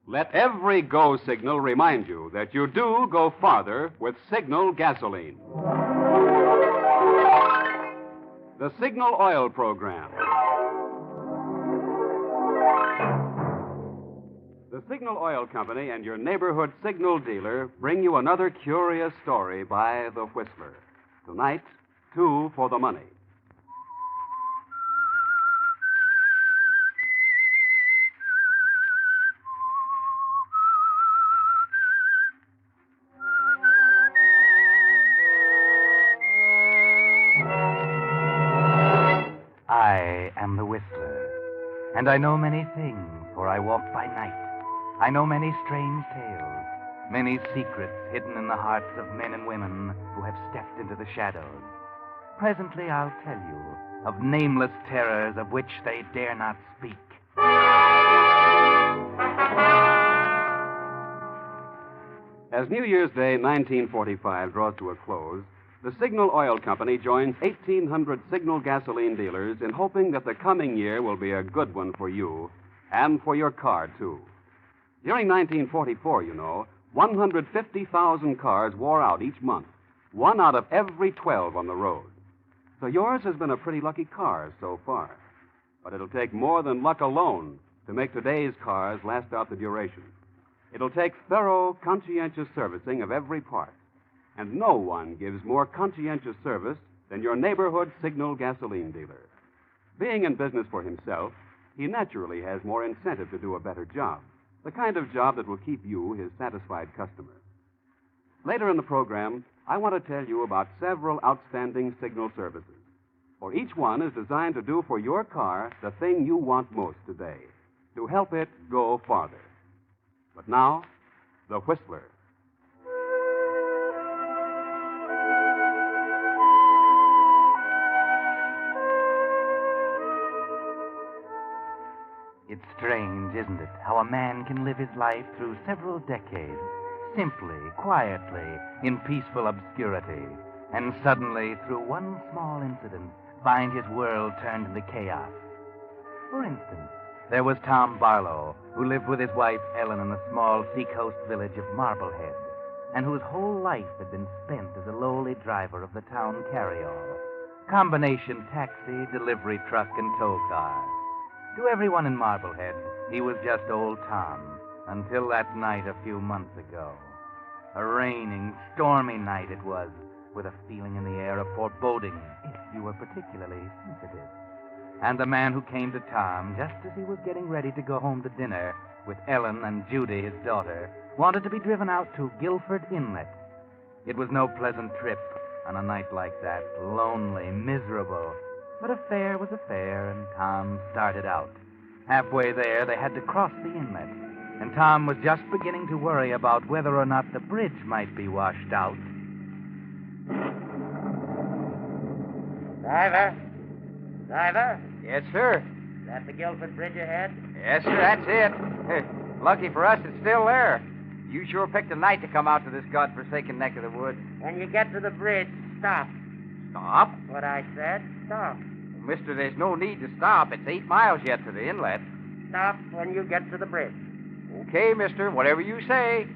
Let every go signal remind you that you do go farther with Signal gasoline. The Signal Oil Program. The Signal Oil Company and your neighborhood Signal dealer bring you another curious story by The Whistler. Tonight, 2 for the money. I am the Whistler, and I know many things, for I walk by night. I know many strange tales, many secrets hidden in the hearts of men and women who have stepped into the shadows. Presently I'll tell you of nameless terrors of which they dare not speak. As New Year's Day 1945 draws to a close, the Signal Oil Company joins 1,800 Signal gasoline dealers in hoping that the coming year will be a good one for you and for your car, too. During 1944, you know, 150,000 cars wore out each month, 1 out of every 12 on the road. So yours has been a pretty lucky car so far. But it'll take more than luck alone to make today's cars last out the duration. It'll take thorough, conscientious servicing of every part. And no one gives more conscientious service than your neighborhood Signal gasoline dealer. Being in business for himself, he naturally has more incentive to do a better job, the kind of job that will keep you his satisfied customer. Later in the program, I want to tell you about several outstanding Signal services. For each one is designed to do for your car the thing you want most today, to help it go farther. But now, The Whistler. It's strange, isn't it, how a man can live his life through several decades, simply, quietly, in peaceful obscurity, and suddenly, through one small incident, find his world turned into chaos. For instance, there was Tom Barlow, who lived with his wife Ellen in the small seacoast village of Marblehead, and whose whole life had been spent as a lowly driver of the town carryall, combination taxi, delivery truck, and tow car. To everyone in Marblehead, he was just old Tom, until that night a few months ago. A raining, stormy night it was, with a feeling in the air of foreboding, if you were particularly sensitive. And the man who came to Tom, just as he was getting ready to go home to dinner with Ellen and Judy, his daughter, wanted to be driven out to Guilford Inlet. It was no pleasant trip on a night like that, lonely, miserable. But a fare was a fare, and Tom started out. Halfway there, they had to cross the inlet, and Tom was just beginning to worry about whether or not the bridge might be washed out. Driver? Driver? Yes, sir. Is that the Guilford Bridge ahead? Yes, sir, that's it. Lucky for us, it's still there. You sure picked a night to come out to this godforsaken neck of the woods. When you get to the bridge, stop. Stop? What I said, stop. Mister, there's no need to stop. It's 8 miles yet to the inlet. Stop when you get to the bridge. Okay, mister, whatever you say.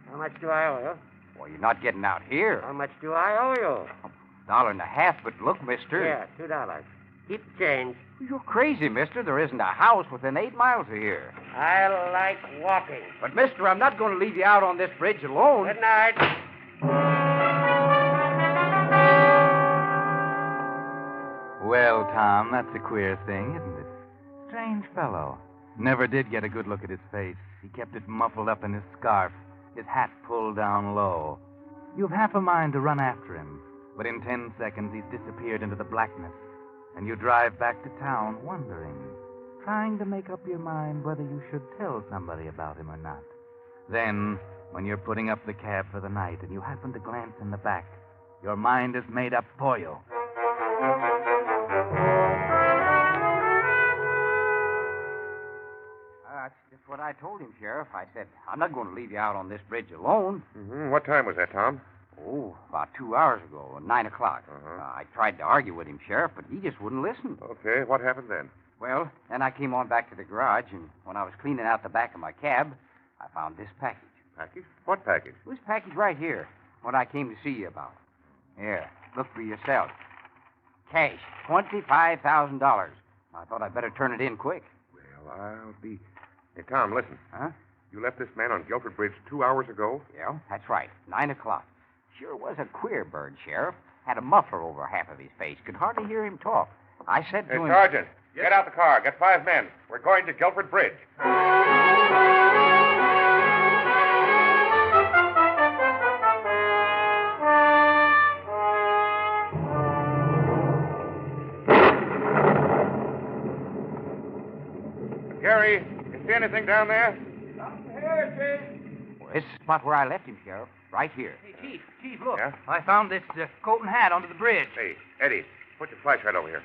How much do I owe you? Well, you're not getting out here. How much do I owe you? $1.50, but look, mister. Yeah, $2. Keep the change. You're crazy, mister. There isn't a house within 8 miles of here. I like walking. But, mister, I'm not going to leave you out on this bridge alone. Good night. Well, Tom, that's a queer thing, isn't it? Strange fellow. Never did get a good look at his face. He kept it muffled up in his scarf, his hat pulled down low. You've half a mind to run after him, but in 10 seconds he's disappeared into the blackness, and you drive back to town wondering, trying to make up your mind whether you should tell somebody about him or not. Then, when you're putting up the cab for the night and you happen to glance in the back, your mind is made up for you. That's just what I told him, Sheriff. I said, I'm not going to leave you out on this bridge alone. Mm-hmm. What time was that, Tom? Oh, about 2 hours ago, 9 o'clock. Uh-huh. I tried to argue with him, Sheriff, but he just wouldn't listen. Okay, what happened then? Well, then I came on back to the garage, and when I was cleaning out the back of my cab, I found this package. Package? What package? This package right here, what I came to see you about. Here, look for yourself. Cash, $25,000. I thought I'd better turn it in quick. Well, I'll be... Hey, Tom, listen. Huh? You left this man on Guilford Bridge 2 hours ago? Yeah, that's right. 9 o'clock. Sure was a queer bird, Sheriff. Had a muffler over half of his face. Could hardly hear him talk. I said to Hey, him... Sergeant, get out the car. Get 5 men. We're going to Guilford Bridge. Gary, you see anything down there? Well, this is the spot where I left him, Sheriff. Right here. Hey, Chief, look. Yeah? I found this coat and hat under the bridge. Hey, Eddie, put your flashlight over here.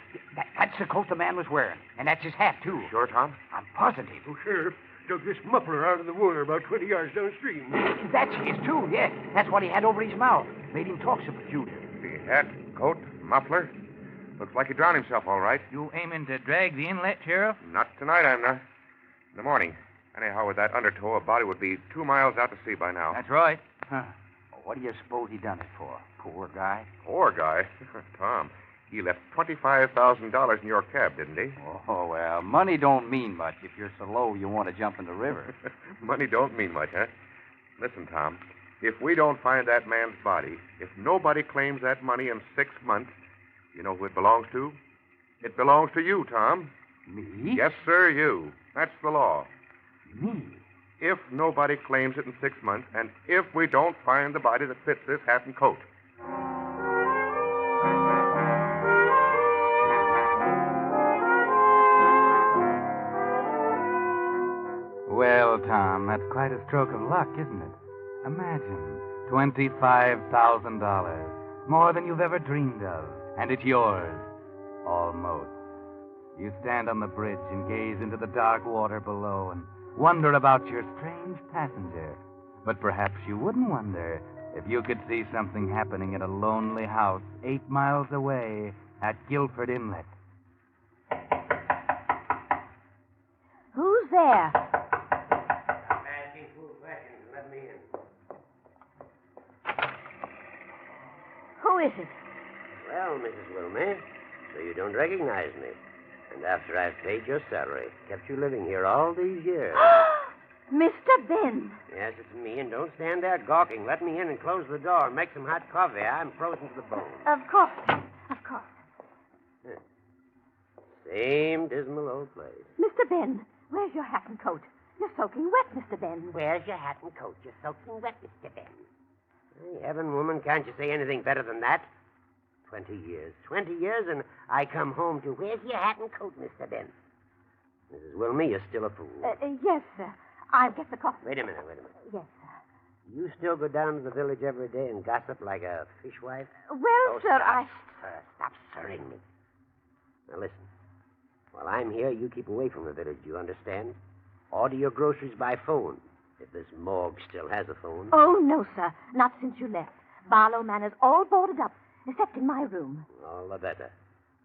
That's the coat the man was wearing. And that's his hat, too. Sure, Tom? I'm positive. Oh, Sheriff, dug this muffler out of the water about 20 yards downstream. That's his, too, yes. That's what he had over his mouth. Made him talk so peculiar. The hat, coat, muffler. Looks like he drowned himself, all right. You aiming to drag the inlet, Sheriff? Not tonight, I'm not. In the morning. Anyhow, with that undertow, a body would be 2 miles out to sea by now. That's right. Huh. Well, what do you suppose he done it for? Poor guy. Poor guy. Tom, he left $25,000 in your cab, didn't he? Oh, well, money don't mean much if you're so low you want to jump in the river. Money don't mean much, huh? Listen, Tom, if we don't find that man's body, if nobody claims that money in 6 months, you know who it belongs to? It belongs to you, Tom. Me? Yes, sir, you. That's the law. Me? If nobody claims it in 6 months, and if we don't find the body that fits this hat and coat. Well, Tom, that's quite a stroke of luck, isn't it? Imagine $25,000. More than you've ever dreamed of. And it's yours. Almost. You stand on the bridge and gaze into the dark water below and wonder about your strange passenger. But perhaps you wouldn't wonder if you could see something happening at a lonely house 8 miles away at Guilford Inlet. Who's there? Asking fool questions. Let me in. Who is it? Well, Mrs. Wilmey, so you don't recognize me. And after I've paid your salary, kept you living here all these years. Mr. Ben. Yes, it's me, and don't stand there gawking. Let me in and close the door and make some hot coffee. I'm frozen to the bone. Of course. Of course. Same dismal old place. Mr. Ben, where's your hat and coat? You're soaking wet, Mr. Ben. Where's your hat and coat? You're soaking wet, Mr. Ben. Hey, heaven, woman, can't you say anything better than that? 20 years. 20 years, and I come home to, where's your hat and coat, Mr. Ben? Mrs. Wilmey, you're still a fool. Yes, sir. I'll get the coffee. Wait a minute. Yes, sir. You still go down to the village every day and gossip like a fishwife? Well, sir, Stop stirring me. Now, listen. While I'm here, you keep away from the village, do you understand? Order your groceries by phone, if this morgue still has a phone. Oh, no, sir. Not since you left. Barlow Manor's all boarded up, except in my room. All the better.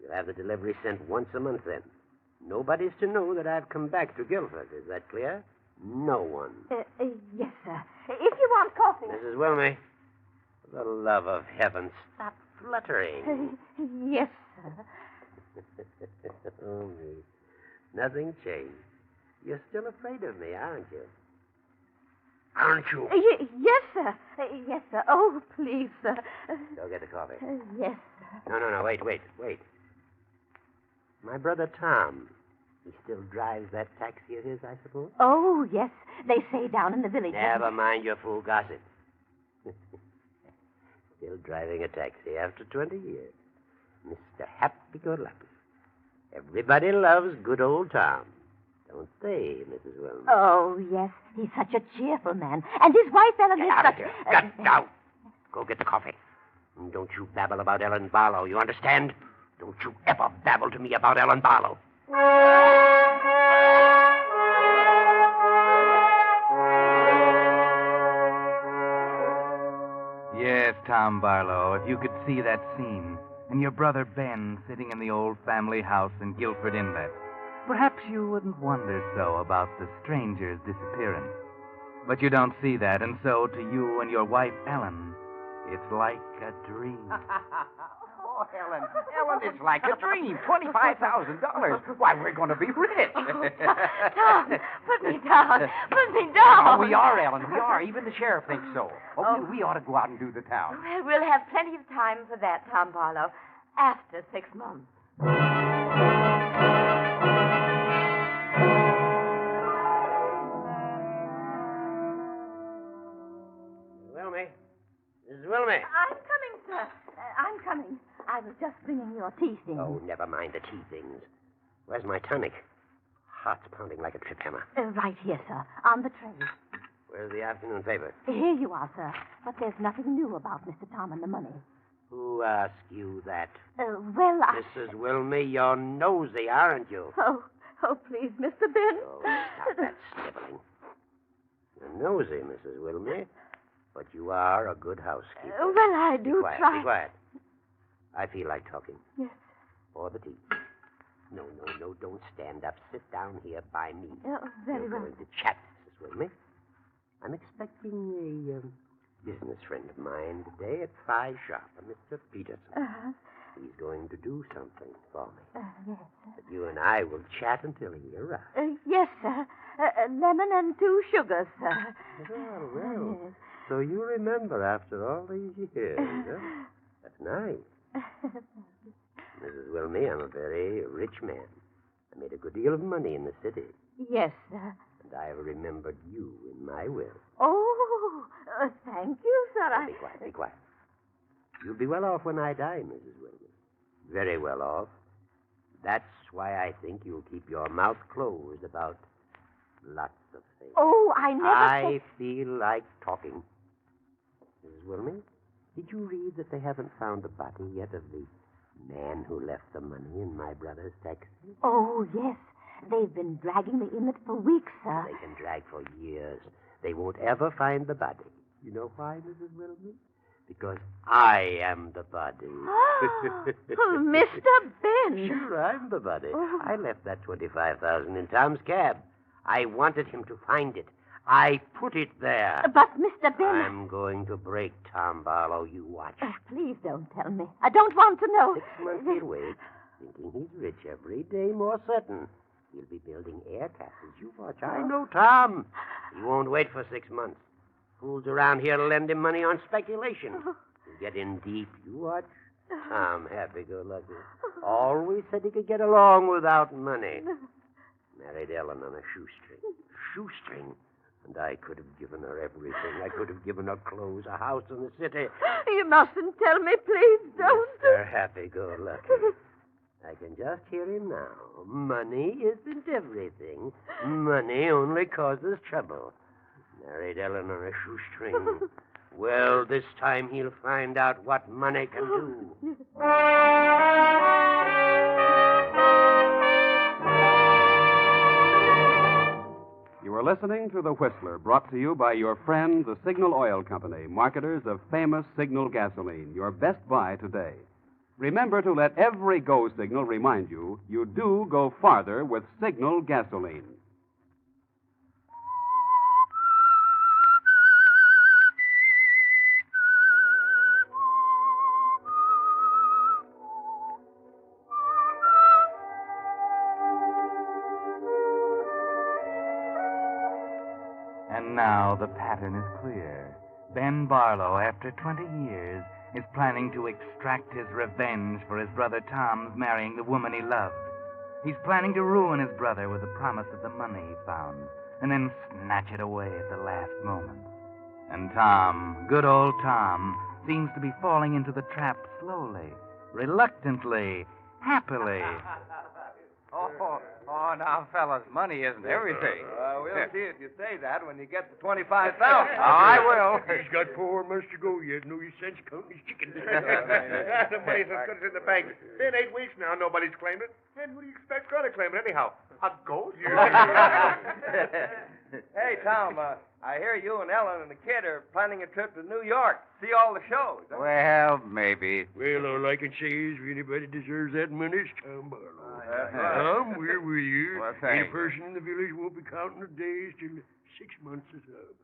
You'll have the delivery sent once a month then. Nobody's to know that I've come back to Guilford. Is that clear? No one. Yes, sir. If you want coffee... Mrs. Wilmey, for the love of heaven, stop fluttering. Yes, sir. Oh, me. Nothing changed. You're still afraid of me, aren't you? Aren't you? Yes, sir. Yes, sir. Oh, please, sir. Go get the coffee. Yes, sir. No, wait. My brother Tom, he still drives that taxi of his, I suppose? Oh, yes. They say down in the village. Never mind your fool gossip. Still driving a taxi after 20 years. Mr. Happy-Go-Lucky. Everybody loves good old Tom. Don't they, Mrs. Wilmot? Oh, yes. He's such a cheerful man. And his wife, Ellen, Get is out such... of here. Get out. Go get the coffee. And don't you babble about Ellen Barlow, you understand? Don't you ever babble to me about Ellen Barlow. Yes, Yes, Tom Barlow, if you could see that scene, and your brother Ben sitting in the old family house in Guilford Inlet, perhaps you wouldn't wonder so about the stranger's disappearance. But you don't see that, and so to you and your wife, Ellen, it's like a dream. Oh, Ellen, it's like a dream. $25,000. Why, we're going to be rich. Tom, put me down. Put me down. Oh, we are, Ellen. We are. Even the sheriff thinks so. Oh, we ought to go out and do the town. Well, we'll have plenty of time for that, Tom Barlow, after 6 months. Wilmy. Mrs. Wilmy. I'm coming, sir. I'm coming. I was just bringing your tea things. Oh, never mind the tea things. Where's my tonic? Heart's pounding like a trip hammer. Right here, sir, on the tray. Where's the afternoon paper? Here you are, sir. But there's nothing new about Mr. Tom and the money. Who asked you that? Well, Mrs. Wilmy, you're nosy, aren't you? Oh, please, Mr. Ben. Oh, stop that sniveling. You're nosy, Mrs. Wilmy, but you are a good housekeeper. Well, I do Be quiet, try. Be quiet. I feel like talking. Yes. Pour the tea. No, don't stand up. Sit down here by me. Oh, very We're well. going to chat, Mrs. Wilmy. I'm expecting a business friend of mine today at 5 sharp, a Mr. Peterson. Uh-huh. He's going to do something for me. Yes, But you and I will chat until he arrives. sir. Yes, sir. Lemon and 2 sugars, sir. Well. Yes. So you remember after all these years, huh? That's nice. Mrs. Wilmy, I'm a very rich man. I made a good deal of money in the city, Yes, sir. and I have remembered you in my will. Oh, thank you, sir. Now, be quiet. You'll be well off when I die, Mrs. Wilmy. Very well off. That's why I think you'll keep your mouth closed about lots of things. Oh, I never I feel like talking. Mrs. Wilmy, did you read that they haven't found the body yet of the man who left the money in my brother's taxi? Oh, yes. They've been dragging the inlet for weeks, sir. They can drag for years. They won't ever find the body. You know why, Mrs. Wilmy? Because I am the body. Oh, Mr. Ben. Sure, I'm the body. Oh. I left that $25,000 in Tom's cab. I wanted him to find it. I put it there. But, Mr. Ben... I'm going to break Tom Barlow. You watch. Please don't tell me. I don't want to know. 6 months he'll wait, thinking he's rich every day more certain. He'll be building air castles. You watch. I know Tom. He won't wait for 6 months. Fools around here lend him money on speculation. He'll get in deep. You watch. Tom, happy-go-lucky. Always said he could get along without money. Married Ellen on a shoestring. Shoestring? And I could have given her everything. I could have given her clothes, a house in the city. You mustn't tell me. Please don't. Mr. Happy-go-lucky. I can just hear him now. Money isn't everything. Money only causes trouble. Married Ellen on a shoestring. Well, this time he'll find out what money can do. You are listening to The Whistler, brought to you by your friend, the Signal Oil Company, marketers of famous Signal gasoline, your best buy today. Remember to let every go signal remind you do go farther with Signal gasoline. And now the pattern is clear. Ben Barlow, after 20 years, is planning to extract his revenge for his brother Tom's marrying the woman he loved. He's planning to ruin his brother with the promise of the money he found, and then snatch it away at the last moment. And Tom, good old Tom, seems to be falling into the trap slowly, reluctantly, happily. Oh, now, fellas, money isn't everything. We'll see if you say that when you get the $25,000. Oh, I will. He's got 4 months to go yet. No use sense counting his chickens. The money's as good as in the bank. In 8 weeks now, nobody's claimed it. And what do you expect's going to claim it anyhow? A ghost? Hey, Tom, I hear you and Ellen and the kid are planning a trip to New York. See all the shows. Huh? Well, maybe. Well, all I can say is if anybody deserves that money, it's Tom Barlow. That's right. Tom, we're with you. Well, Any thanks. person in the village won't be counting the days till 6 months is up.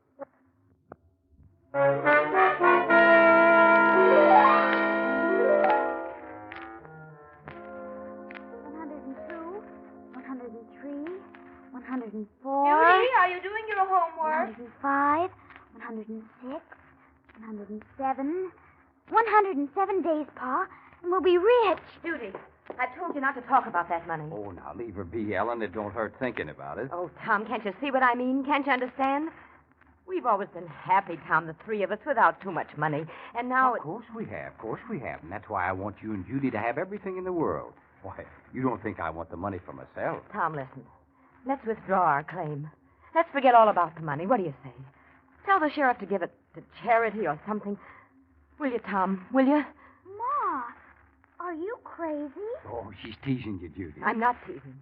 104. Judy, are you doing your homework? 105, 106, 107. 107 days, Pa, and we'll be rich. Judy, I told you not to talk about that money. Oh, now leave her be, Ellen. It don't hurt thinking about it. Oh, Tom, can't you see what I mean? Can't you understand? We've always been happy, Tom, the three of us, without too much money. And now Of course we have. And that's why I want you and Judy to have everything in the world. Why, you don't think I want the money for myself. Tom, listen. Let's withdraw our claim. Let's forget all about the money. What do you say? Tell the sheriff to give it to charity or something. Will you, Tom? Will you? Ma, are you crazy? Oh, she's teasing you, Judy. I'm not teasing.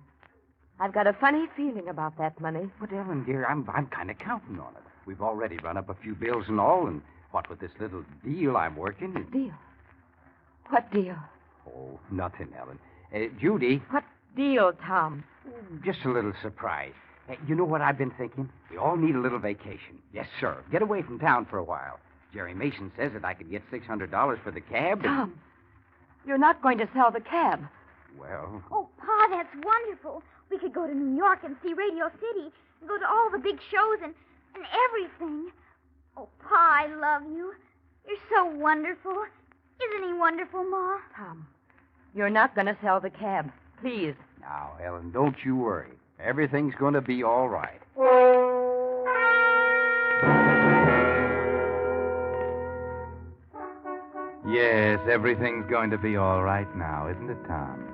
I've got a funny feeling about that money. But, Ellen, dear, I'm kind of counting on it. We've already run up a few bills and all, and what with this little deal I'm working... Deal? What deal? Oh, nothing, Ellen. Judy, What deal, Tom? just a little surprise. You know what I've been thinking? We all need a little vacation. Yes, sir. Get away from town for a while. Jerry Mason says that I could get $600 for the cab. and- Tom, you're not going to sell the cab. Well, Oh, Pa, that's wonderful. We could go to New York and see Radio City and go to all the big shows and everything. Oh, Pa, I love you. You're so wonderful. Isn't he wonderful, Ma? Tom, you're not going to sell the cab. Please. now, Ellen, don't you worry. Everything's going to be all right. Yes, everything's going to be all right now, isn't it, Tom?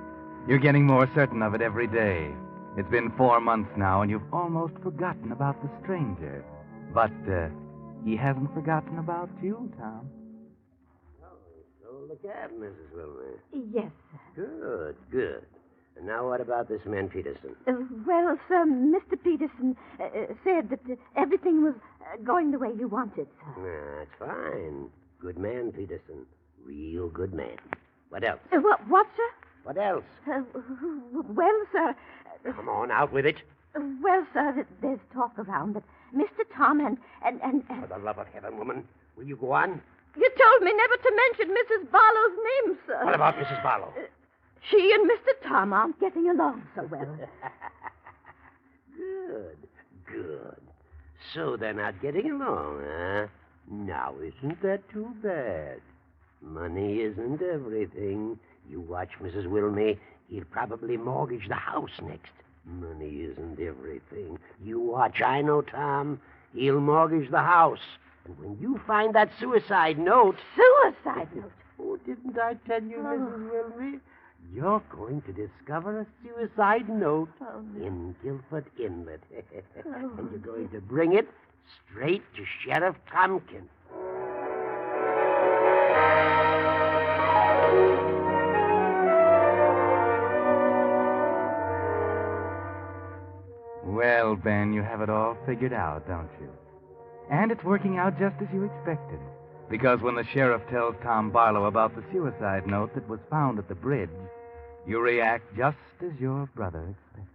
You're getting more certain of it every day. It's been 4 months now, and you've almost forgotten about the stranger. But he hasn't forgotten about you, Tom. So look at Mrs. Wilmer. Yes, Good. And now what about this man Peterson? Well, sir, Mr. Peterson said that everything was going the way you wanted, sir. That's fine. Good man, Peterson. Real good man. What else? What, sir? What else? Well, sir, Come on, out with it. there's talk around that Mr. Tom and For the love of heaven, woman. Will you go on? you told me never to mention Mrs. Barlow's name, sir. What about Mrs. Barlow? She and Mr. Tom aren't getting along so well. Good. So they're not getting along, huh? Now, isn't that too bad? Money isn't everything. You watch Mrs. Wilmey. He'll probably mortgage the house next. Money isn't everything. You watch. I know, Tom. He'll mortgage the house. And when you find that suicide note... Suicide note? Oh, didn't I tell you, Mrs. Wilmey? You're going to discover a suicide note in Guilford Inlet. And you're going to bring it straight to Sheriff Tompkins. Well, Ben, you have it all figured out, don't you? And it's working out just as you expected. Because when the sheriff tells Tom Barlow about the suicide note that was found at the bridge, you react just as your brother expected.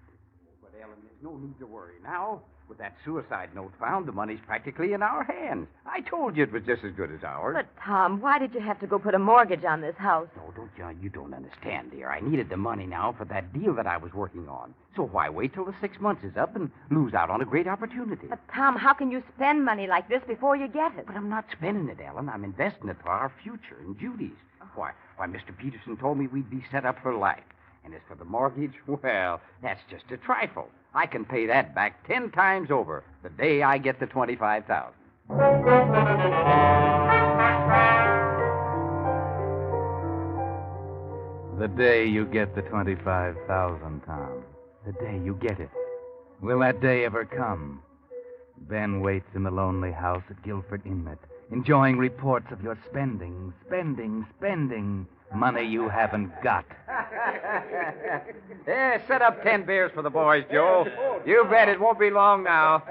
But, Ellen, there's no need to worry now. With that suicide note found, the money's practically in our hands. I told you it was just as good as ours. But, Tom, why did you have to go put a mortgage on this house? No, you don't understand, dear. I needed the money now for that deal that I was working on. So why wait till the 6 months is up and lose out on a great opportunity? But, Tom, how can you spend money like this before you get it? But I'm not spending it, Ellen. I'm investing it for our future and Judy's. Why, Mr. Peterson told me we'd be set up for life. And as for the mortgage, well, that's just a trifle. I can pay that back 10 times over the day I get the $25,000. The day you get the $25,000, Tom. The day you get it. Will that day ever come? Ben waits in the lonely house at Guilford Inlet, enjoying reports of your spending money you haven't got. Yeah, set up 10 beers for the boys, Joe. You bet it won't be long now.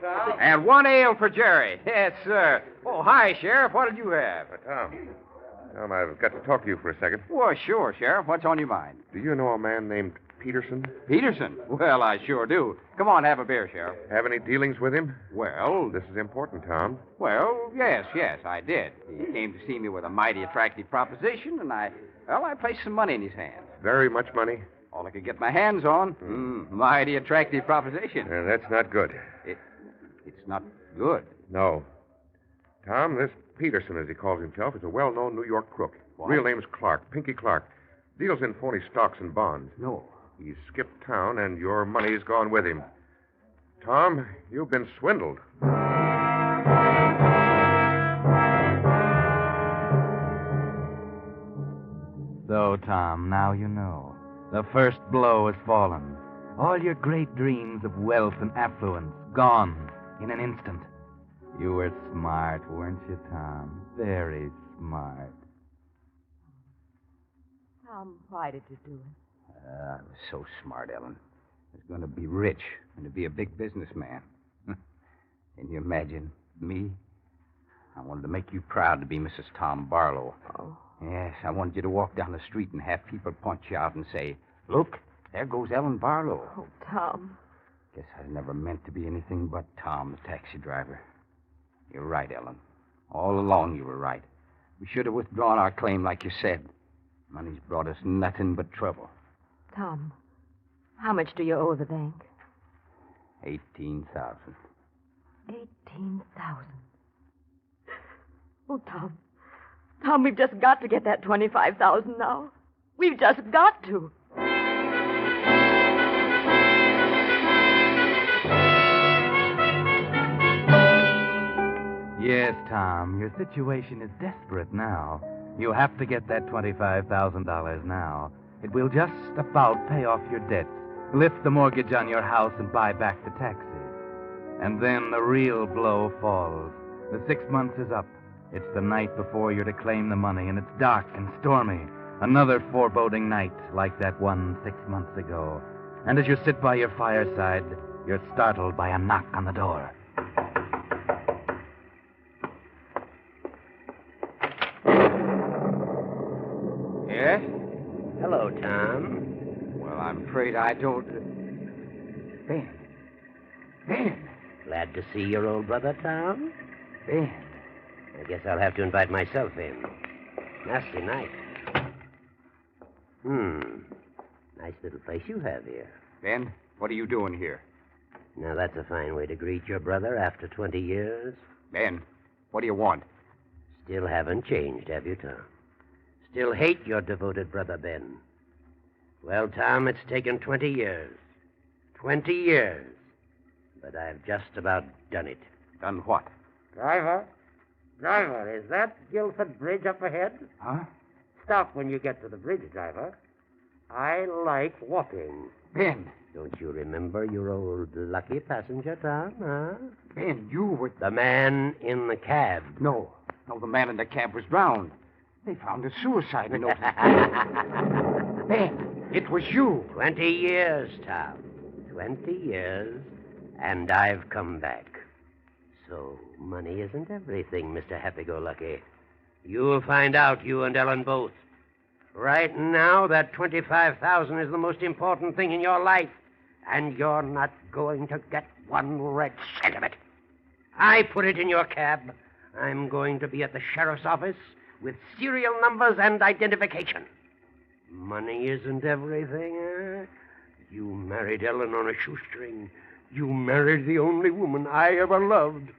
Tom. And 1 ale for Jerry. Yes, sir. Oh, hi, Sheriff. What did you have? Tom, I've got to talk to you for a second. Well, sure, Sheriff. What's on your mind? Do you know a man named Peterson? Peterson? Well, I sure do. Come on, have a beer, Sheriff. Have any dealings with him? Well, This is important, Tom. yes, I did. He came to see me with a mighty attractive proposition, and I placed some money in his hands. Very much money? All I could get my hands on. Mighty attractive proposition. That's not good. It's not good. No. Tom, this Peterson, as he calls himself, is a well-known New York crook. What? Real name's Clark, Pinky Clark. Deals in phony stocks and bonds. No. He's skipped town, and your money's gone with him. Tom, you've been swindled. So, Tom, now you know. The first blow has fallen. All your great dreams of wealth and affluence gone in an instant. You were smart, weren't you, Tom? Very smart. Tom, why did you do it? I was so smart, Ellen. I was going to be rich and to be a big businessman. Can you imagine me? I wanted to make you proud to be Mrs. Tom Barlow. Oh. Yes, I wanted you to walk down the street and have people point you out and say, "Look, there goes Ellen Barlow." Oh, Tom. Guess I never meant to be anything but Tom, the taxi driver. You're right, Ellen. All along you were right. We should have withdrawn our claim like you said. Money's brought us nothing but trouble. Tom, how much do you owe the bank? 18,000. 18,000. Oh, Tom. Tom, we've just got to get that 25,000 now. We've just got to. Yes, Tom, your situation is desperate now. You have to get that $25,000 now. It will just about pay off your debts, lift the mortgage on your house, and buy back the taxi. And then the real blow falls. The 6 months is up. It's the night before you're to claim the money, and it's dark and stormy. Another foreboding night like that one 6 months ago. And as you sit by your fireside, you're startled by a knock on the door. Yes? Hello, Tom. Well, I'm afraid I don't... Ben. Ben. Glad to see your old brother, Tom. Ben. I guess I'll have to invite myself in. Nasty night. Nice little place you have here. Ben, what are you doing here? Now, that's a fine way to greet your brother after 20 years. Ben, what do you want? Still haven't changed, have you, Tom? Still hate your devoted brother, Ben. Well, Tom, it's taken 20 years. 20 years. But I've just about done it. Done what? Driver, is that Guilford Bridge up ahead? Huh? Stop when you get to the bridge, driver. I like walking. Ben. Don't you remember your old lucky passenger, Tom, huh? Ben, you were... The man in the cab. No, the man in the cab was drowned. They found a suicide note. Ben, it was you. 20 years, Tom. 20 years, and I've come back. So, money isn't everything, Mr. Happy-Go-Lucky. You'll find out, you and Ellen both. Right now, that 25,000 is the most important thing in your life, and you're not going to get one red cent of it. I put it in your cab. I'm going to be at the sheriff's office with serial numbers and identification. Money isn't everything, eh? You married Ellen on a shoestring. You married the only woman I ever loved.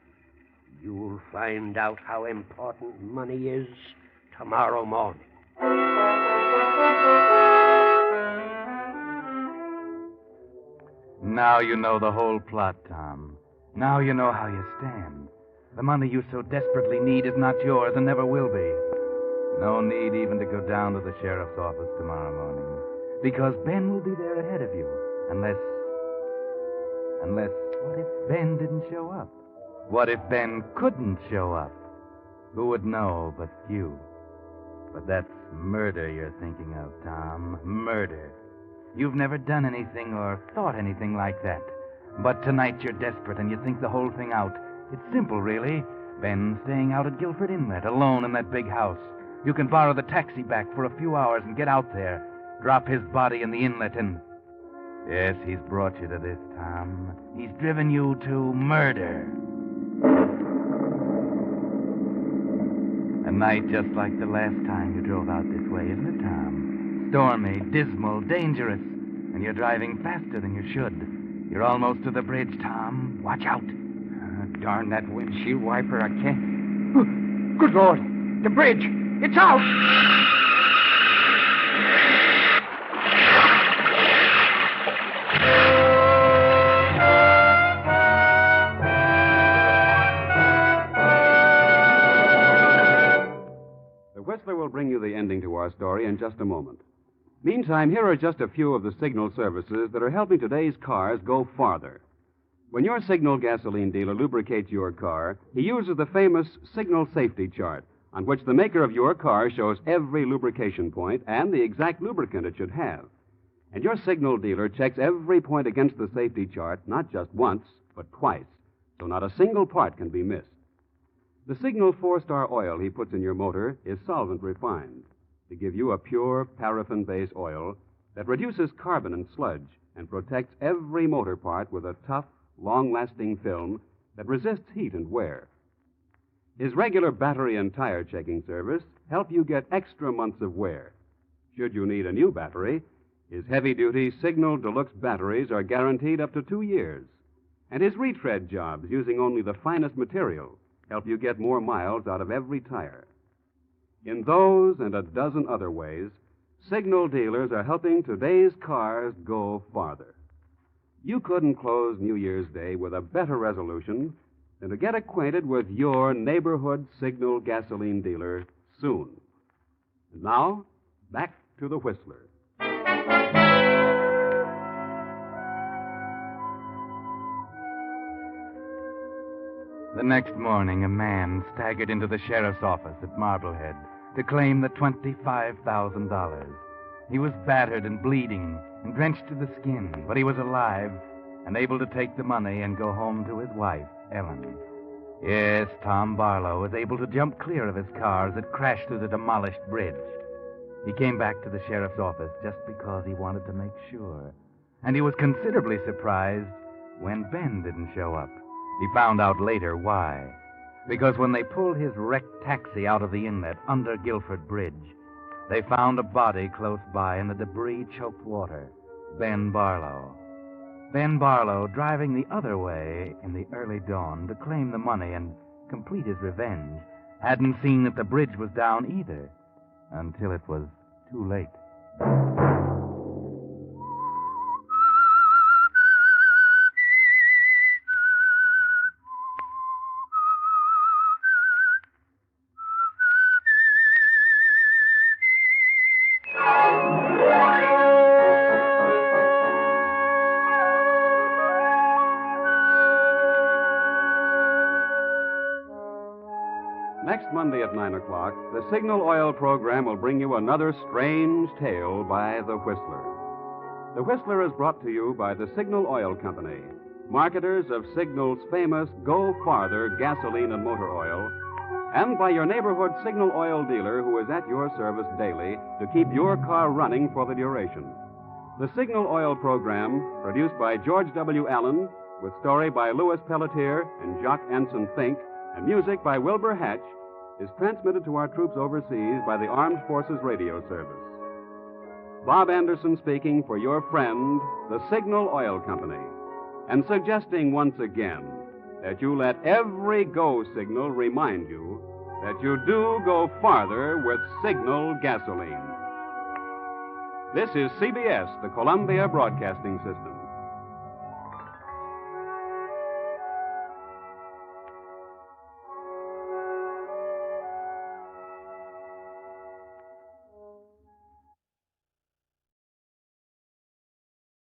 You'll find out how important money is tomorrow morning. Now you know the whole plot, Tom. Now you know how you stand. The money you so desperately need is not yours and never will be. No need even to go down to the sheriff's office tomorrow morning, because Ben will be there ahead of you. Unless, what if Ben didn't show up? What if Ben couldn't show up? Who would know but you? But that's murder you're thinking of, Tom. Murder. You've never done anything or thought anything like that. But tonight you're desperate and you think the whole thing out. It's simple, really. Ben's staying out at Guilford Inlet, alone in that big house. You can borrow the taxi back for a few hours and get out there. Drop his body in the inlet and... Yes, he's brought you to this, Tom. He's driven you to murder. A night just like the last time you drove out this way, isn't it, Tom? Stormy, dismal, dangerous. And you're driving faster than you should. You're almost to the bridge, Tom. Watch out. Darn that windshield wiper, I can't... Good Lord! The bridge! It's out! The Whistler will bring you the ending to our story in just a moment. Meantime, here are just a few of the signal services that are helping today's cars go farther. When your Signal gasoline dealer lubricates your car, he uses the famous Signal Safety Chart, on which the maker of your car shows every lubrication point and the exact lubricant it should have. And your Signal dealer checks every point against the safety chart, not just once, but twice, so not a single part can be missed. The Signal 4-star oil he puts in your motor is solvent refined to give you a pure paraffin-based oil that reduces carbon and sludge and protects every motor part with a tough, long-lasting film that resists heat and wear. His regular battery and tire checking service help you get extra months of wear. Should you need a new battery, his heavy-duty Signal Deluxe batteries are guaranteed up to 2 years. And his retread jobs, using only the finest material, help you get more miles out of every tire. In those and a dozen other ways, Signal dealers are helping today's cars go farther. You couldn't close New Year's Day with a better resolution than to get acquainted with your neighborhood Signal gasoline dealer soon. And now, back to the Whistler. The next morning, a man staggered into the sheriff's office at Marblehead to claim the $25,000. He was battered and bleeding and drenched to the skin, but he was alive and able to take the money and go home to his wife, Ellen. Yes, Tom Barlow was able to jump clear of his car as it crashed through the demolished bridge. He came back to the sheriff's office just because he wanted to make sure. And he was considerably surprised when Ben didn't show up. He found out later why. Because when they pulled his wrecked taxi out of the inlet under Guilford Bridge, they found a body close by in the debris-choked water. Ben Barlow. Ben Barlow, driving the other way in the early dawn to claim the money and complete his revenge, hadn't seen that the bridge was down either until it was too late. Next Monday at 9 o'clock, the Signal Oil program will bring you another strange tale by The Whistler. The Whistler is brought to you by the Signal Oil Company, marketers of Signal's famous Go Farther gasoline and motor oil, and by your neighborhood Signal Oil dealer who is at your service daily to keep your car running for the duration. The Signal Oil program, produced by George W. Allen, with story by Louis Pelletier and Jacques Anson Fink, and music by Wilbur Hatch, is transmitted to our troops overseas by the Armed Forces Radio Service. Bob Anderson speaking for your friend, the Signal Oil Company, and suggesting once again that you let every go signal remind you that you do go farther with Signal gasoline. This is CBS, the Columbia Broadcasting System.